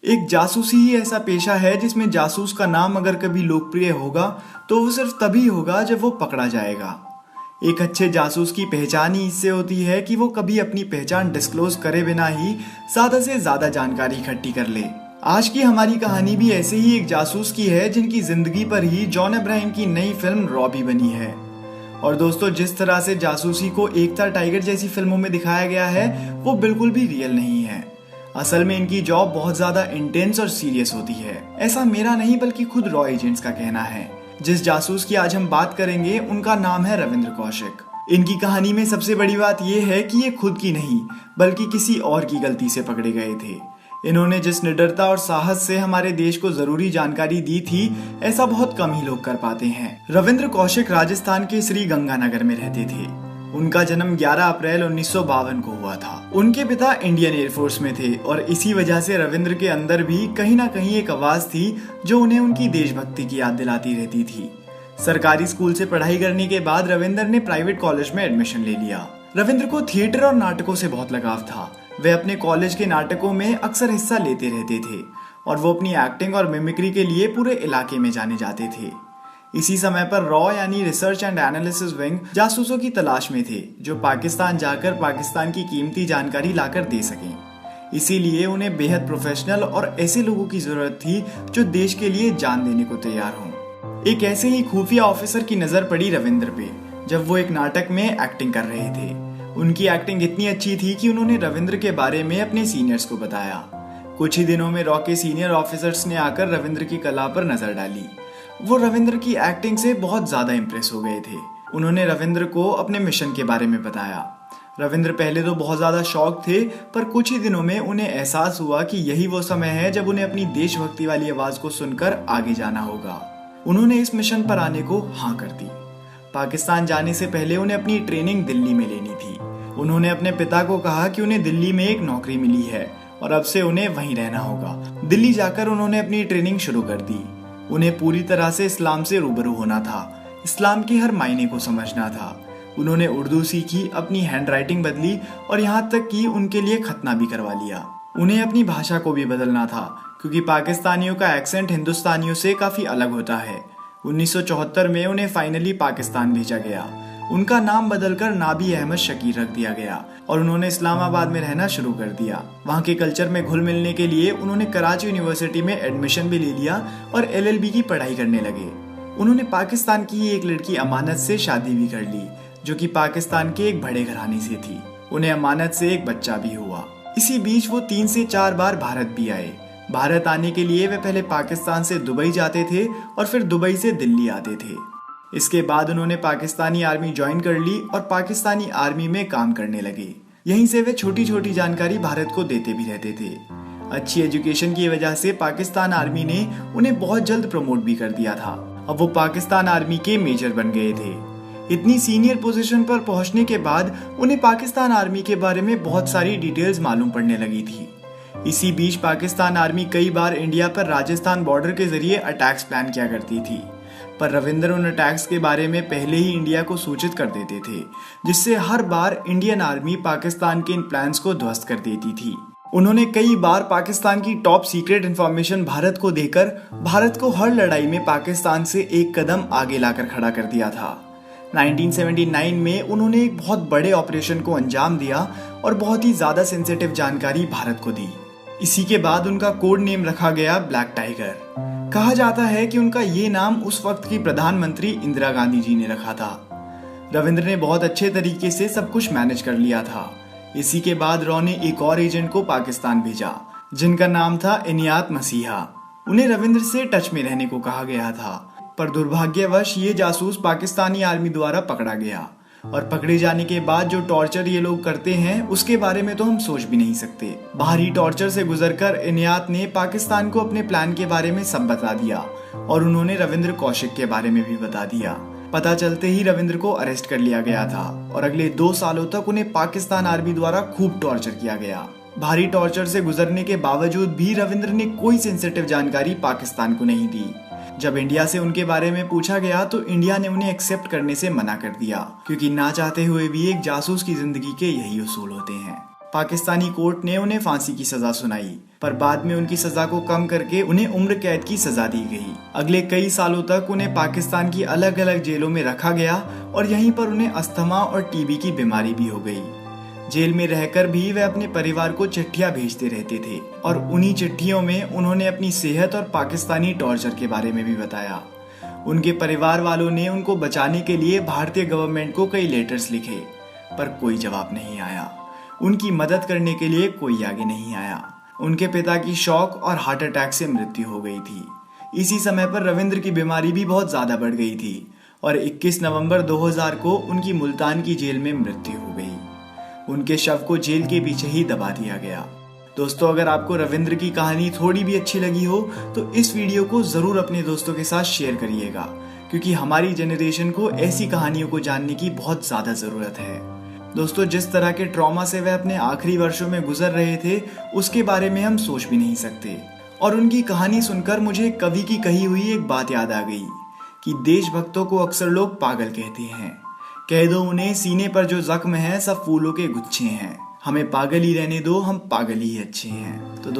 एक जासूसी ही ऐसा पेशा है जिसमें जासूस का नाम अगर कभी लोकप्रिय होगा तो वो सिर्फ तभी होगा जब वो पकड़ा जाएगा। एक अच्छे जासूस की पहचान ही इससे होती है कि वो कभी अपनी पहचान डिस्क्लोज करे बिना ही ज्यादा से ज्यादा जानकारी इकट्ठी कर ले। आज की हमारी कहानी भी ऐसे ही एक जासूस की है जिनकी जिंदगी पर ही जॉन अब्राहम की नई फिल्म रॉबी बनी है। और दोस्तों, जिस तरह से जासूसी को एकता टाइगर जैसी फिल्मों में दिखाया गया है वो बिल्कुल भी रियल नहीं है। असल में इनकी जॉब बहुत ज्यादा इंटेंस और सीरियस होती है। ऐसा मेरा नहीं बल्कि खुद रॉ एजेंट्स का कहना है। जिस जासूस की आज हम बात करेंगे उनका नाम है रविंद्र कौशिक। इनकी कहानी में सबसे बड़ी बात यह है कि ये खुद की नहीं बल्कि किसी और की गलती से पकड़े गए थे। इन्होंने जिस निडरता और साहस से हमारे देश को जरूरी जानकारी दी थी ऐसा बहुत कम ही लोग कर पाते हैं। रविंद्र कौशिक राजस्थान के श्री गंगानगर में रहते थे। उनका जन्म 11 अप्रैल 1952 को हुआ था। उनके पिता इंडियन एयरफोर्स में थे और इसी वजह से रविंद्र के अंदर भी कहीं ना कहीं एक आवाज थी जो उन्हें उनकी देशभक्ति की याद दिलाती रहती थी। सरकारी स्कूल से पढ़ाई करने के बाद रविंद्र ने प्राइवेट कॉलेज में एडमिशन ले लिया। रविंद्र को थिएटर और नाटकों से बहुत लगाव था। वे अपने कॉलेज के नाटकों में अक्सर हिस्सा लेते रहते थे और वो अपनी एक्टिंग और मिमिक्री के लिए पूरे इलाके में जाने जाते थे। इसी समय पर रॉ यानी रिसर्च एंड एनालिसिस विंग जासूसों की तलाश में थे जो पाकिस्तान जाकर पाकिस्तान की कीमती जानकारी लाकर दे सकें। इसीलिए उन्हें बेहद प्रोफेशनल और ऐसे लोगों की जरूरत थी जो देश के लिए जान देने को तैयार हों। एक ऐसे ही खुफिया ऑफिसर की नजर पड़ी रविंद्र पे जब वो एक नाटक में एक्टिंग कर रहे थे। उनकी एक्टिंग इतनी अच्छी थी कि उन्होंने रविंद्र के बारे में अपने सीनियर्स को बताया। कुछ ही दिनों में रॉ के सीनियर ऑफिसर्स ने आकर रविंद्र की कला पर नजर डाली। वो रविंद्र की एक्टिंग से बहुत ज्यादा इंप्रेस हो गए थे। उन्होंने रविंद्र को अपने मिशन के बारे में बताया। रविंद्र पहले तो बहुत ज्यादा शॉक थे, पर कुछ ही दिनों में उन्हें एहसास हुआ कि यही वो समय है जब उन्हें अपनी देशभक्ति वाली आवाज को सुनकर आगे जाना होगा। उन्होंने इस मिशन पर आने को हाँ कर दी। पाकिस्तान जाने से पहले उन्हें अपनी ट्रेनिंग दिल्ली में लेनी थी। उन्होंने अपने पिता को कहा कि उन्हें दिल्ली में एक नौकरी मिली है और अब से उन्हें वहीं रहना होगा। दिल्ली जाकर उन्होंने अपनी ट्रेनिंग शुरू कर दी। उन्हें पूरी तरह से इस्लाम से रूबरू होना था, इस्लाम के हर मायने को समझना था। उन्होंने उर्दू सीखी, अपनी हैंड राइटिंग बदली और यहाँ तक कि उनके लिए खतना भी करवा लिया। उन्हें अपनी भाषा को भी बदलना था क्योंकि पाकिस्तानियों का एक्सेंट हिंदुस्तानियों से काफी अलग होता है। 1974 में उन्हें फाइनली पाकिस्तान भेजा गया। उनका नाम बदलकर नाबी अहमद शकीर रख दिया गया और उन्होंने इस्लामाबाद में रहना शुरू कर दिया। वहाँ के कल्चर में घुल मिलने के लिए उन्होंने कराची यूनिवर्सिटी में एडमिशन भी ले लिया और LLB की पढ़ाई करने लगे। उन्होंने पाकिस्तान की एक लड़की अमानत से शादी भी कर ली जो कि पाकिस्तान के एक बड़े घराने से थी। उन्हें अमानत से एक बच्चा भी हुआ। इसी बीच वो 3 से 4 बार भारत भी आए। भारत आने के लिए वे पहले पाकिस्तान से दुबई जाते थे और फिर दुबई से दिल्ली आते थे। इसके बाद उन्होंने पाकिस्तानी आर्मी ज्वाइन कर ली और पाकिस्तानी आर्मी में काम करने लगे। यहीं से वे छोटी छोटी जानकारी भारत को देते भी रहते थे। अच्छी एजुकेशन की वजह से पाकिस्तान आर्मी ने उन्हें बहुत जल्द प्रमोट भी कर दिया था। अब वो पाकिस्तान आर्मी के मेजर बन गए थे। इतनी सीनियर पोजीशन पर पहुंचने के बाद उन्हें पाकिस्तान आर्मी के बारे में बहुत सारी डिटेल्स मालूम पड़ने लगी थी। इसी बीच पाकिस्तान आर्मी कई बार इंडिया पर राजस्थान बॉर्डर के जरिए अटैक्स प्लान किया करती थी, पर रविंद्र उन अटैक्स के बारे में पहले ही इंडिया को सूचित कर देते थे, जिससे हर बार इंडियन आर्मी पाकिस्तान के इन प्लान्स को ध्वस्त कर देती थी। उन्होंने कई बार पाकिस्तान की टॉप सीक्रेट इंफॉर्मेशन भारत को देकर भारत को हर लड़ाई में पाकिस्तान से एक कदम आगे लाकर खड़ा कर दिया था। 1979 में उन्होंने एक बहुत बड़े ऑपरेशन को अंजाम दिया और बहुत ही ज्यादा सेंसिटिव जानकारी भारत को दी। इसी के बाद उनका कोड नेम रखा गया ब्लैक टाइगर। कहा जाता है कि उनका ये नाम उस वक्त की प्रधानमंत्री इंदिरा गांधी जी ने रखा था। रविंद्र ने बहुत अच्छे तरीके से सब कुछ मैनेज कर लिया था। इसी के बाद रॉ ने एक और एजेंट को पाकिस्तान भेजा जिनका नाम था इनियात मसीहा। उन्हें रविंद्र से टच में रहने को कहा गया था, पर दुर्भाग्यवश ये जासूस पाकिस्तानी आर्मी द्वारा पकड़ा गया और पकड़े जाने के बाद जो टॉर्चर ये लोग करते हैं उसके बारे में तो हम सोच भी नहीं सकते। बाहरी टॉर्चर से गुजरकर इनियात ने पाकिस्तान को अपने प्लान के बारे में सब बता दिया और उन्होंने रविंद्र कौशिक के बारे में भी बता दिया। पता चलते ही रविंद्र को अरेस्ट कर लिया गया था और अगले 2 सालों तक उन्हें पाकिस्तान आर्मी द्वारा खूब टॉर्चर किया गया। भारी टॉर्चर से गुजरने के बावजूद भी रविंद्र ने कोई सेंसिटिव जानकारी पाकिस्तान को नहीं दी। जब इंडिया से उनके बारे में पूछा गया तो इंडिया ने उन्हें एक्सेप्ट करने से मना कर दिया, क्योंकि ना चाहते हुए भी एक जासूस की जिंदगी के यही उसूल होते हैं। पाकिस्तानी कोर्ट ने उन्हें फांसी की सजा सुनाई, पर बाद में उनकी सजा को कम करके उन्हें उम्र कैद की सजा दी गई। अगले कई सालों तक उन्हें पाकिस्तान की अलग अलग जेलों में रखा गया और यहीं पर उन्हें अस्थमा और टीबी की बीमारी भी हो गई। जेल में रहकर भी वे अपने परिवार को चिट्ठियां भेजते रहते थे और उन्हीं चिट्ठियों में उन्होंने अपनी सेहत और पाकिस्तानी टॉर्चर के बारे में भी बताया। उनके परिवार वालों ने उनको बचाने के लिए भारतीय गवर्नमेंट को कई लेटर्स लिखे, पर कोई जवाब नहीं आया। उनकी मदद करने के लिए कोई आगे नहीं आया। उनके पिता की शॉक और हार्ट अटैक से मृत्यु हो गई थी। इसी समय पर रविंद्र की बीमारी भी बहुत ज्यादा बढ़ गई थी और 21 नवंबर 2000 को उनकी मुल्तान की जेल में मृत्यु हो गई। उनके शव को जेल के पीछे ही दबा दिया गया। दोस्तों, अगर आपको रविंद्र की कहानी थोड़ी भी अच्छी लगी हो तो इस वीडियो को जरूर अपने दोस्तों के साथ शेयर करिएगा, क्योंकि हमारी जनरेशन को ऐसी कहानियों को जानने की बहुत ज्यादा जरूरत है। दोस्तों, जिस तरह के ट्रॉमा से वे अपने आखिरी वर्षों में गुजर रहे थे उसके बारे में हम सोच भी नहीं सकते। और उनकी कहानी सुनकर मुझे कवि की कही हुई एक बात याद आ गई कि देशभक्तों को अक्सर लोग पागल कहते हैं। कह दो उन्हें, सीने पर जो जख्म है सब फूलों के गुच्छे हैं। हमें पागल ही रहने दो, हम पागल ही अच्छे हैं। तो